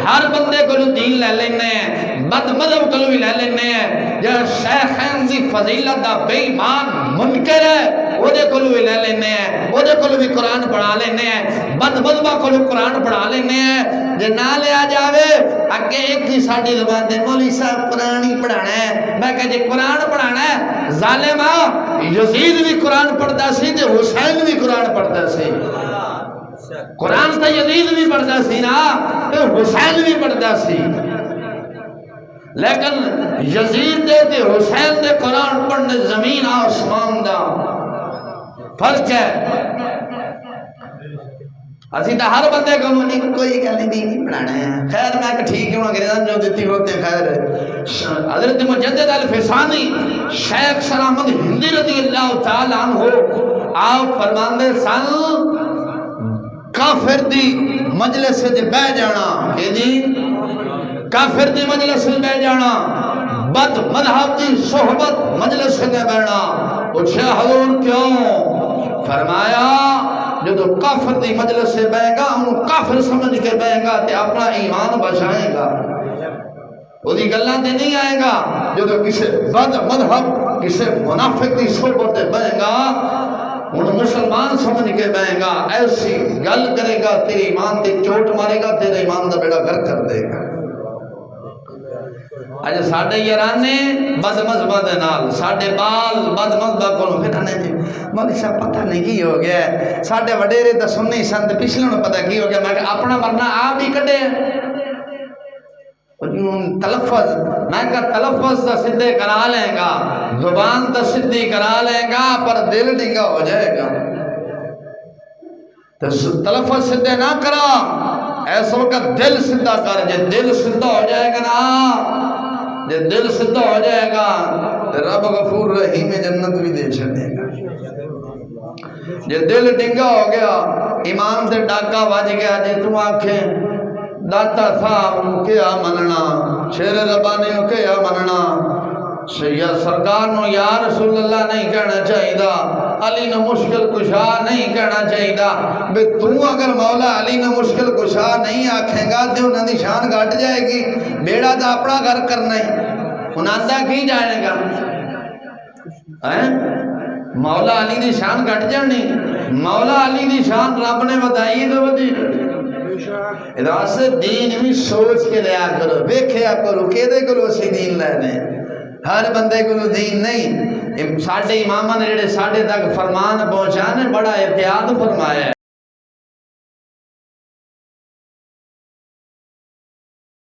ہر بندے کو دین لے لینے ہیں، بد مذہب کو بھی لے لینے ہیں، جو شیخین دی فضیلت دا بے ایمان منکر ہے وہ دے کو بھی لے لینے ہیں، وہ دے کو بھی قرآن پڑھا لینے ہیں، بد مذہبہ کو قرآن پڑھا لینے ہیں۔ جے نہ لیا جاوے اگے ایک ہی ساڑی زبان دے مولوی صاحب قرآن ہی پڑھانا ہے، میں کہا جے قرآن پڑھانا ہے ظالمہ یزید بھی قرآن پڑھتا سی تے حسین بھی قرآن پڑھتا سی، قرآن تا یزید بھی پڑھتا سی نا تے حسین بھی پڑھتا سی، لیکن یزید دے تے حسین دے قرآن پڑھنے زمین آسمان دا فرق ہے۔ اسی تا ہر بندے کو نہیں کوئی گل نہیں پڑھانا ہے، خیر میں کہ ٹھیک ہے انگریزان جو دیتی ہوتے خیر ہے۔ حضرت مجدد الفسانی شیخ سلامت ہندی رضی اللہ تعالیٰ عنہ آپ فرماندے سن کافر دی مجلس سے بہ جانا، کہ جی کافر دی مجلس سے بہ جانا، بد مذہب دی صحبت مجلس سے بیٹھنا۔ پوچھا حضور کیوں؟ فرمایا جو تو کافر دی مجلس سے بہے گا انہوں کافر سمجھ کے بہے گا تے اپنا ایمان بچائے گا، وہ دی گلہ تے نہیں آئے گا۔ جو تو کسے بد مذہب کسے منافق دی صحبت بہے گا انہوں مسلمان سمجھ کے بہے گا، ایسی گل کرے گا تیرے ایمان تے چوٹ مارے گا، تیرے ایمان دا بیڑا گھر کر دے گا۔ آج ساڑھے یرانے بد مذہبہ دے نال، ساڑھے بال بد مذہبہ کو پھر جی مولی صاحب پتہ نہیں کی ہو گیا ہے، ساڑھے وڈیرے تا سننی سنت پچھلے نے پتہ کی ہو گیا، میں کہ اپنا مرنا آپ ہی کٹے تلفظ، میں کہا تلفظ تا صدے کرا لیں گا، زبان تا صدی کرا لیں گا، پر دل ڈنگا ہو جائے گا۔ تلفظ صدے نہ کرا، ایسا وقت دل صدہ کر، جے دل صدہ ہو جائے گا نا، جے دل صدہ ہو جائے گا رب غفور رحیم جنت بھی دے چھڑے گا۔ جے دل ڈنگا ہو گیا، ایمان سے ڈاکہ واج گیا، جے تم آنکھیں داتا صاحب کیا مننا، شیر ربانی کیا مننا، سید سرکار نو یا رسول اللہ نہیں کہنا چاہیے دا، علی نے مشکل کشا نہیں کہنا چاہیے دا۔ بے تم اگر مولا علی نے مشکل کشا نہیں آکھیں گا تو انہوں نے شان گھٹ جائے گی، بیڑا دا اپنا گھر کرنا ہے، انہوں نے کی جائے گا؟ مولا علی دی شان گھٹ جانی، مولا علی دی شان رب نے بتائی تو بدی۔ ادھا سے دین بھی سوچ کے لیا کرو، بیکھیا کرو کہ دے کرو سی دین لینے، ہر بندے کو دین نہیں۔ ساڑھے امامہ نے جڑے ساڑھے تک فرمان پہنچانے بڑا احتیاط فرمایا ہے۔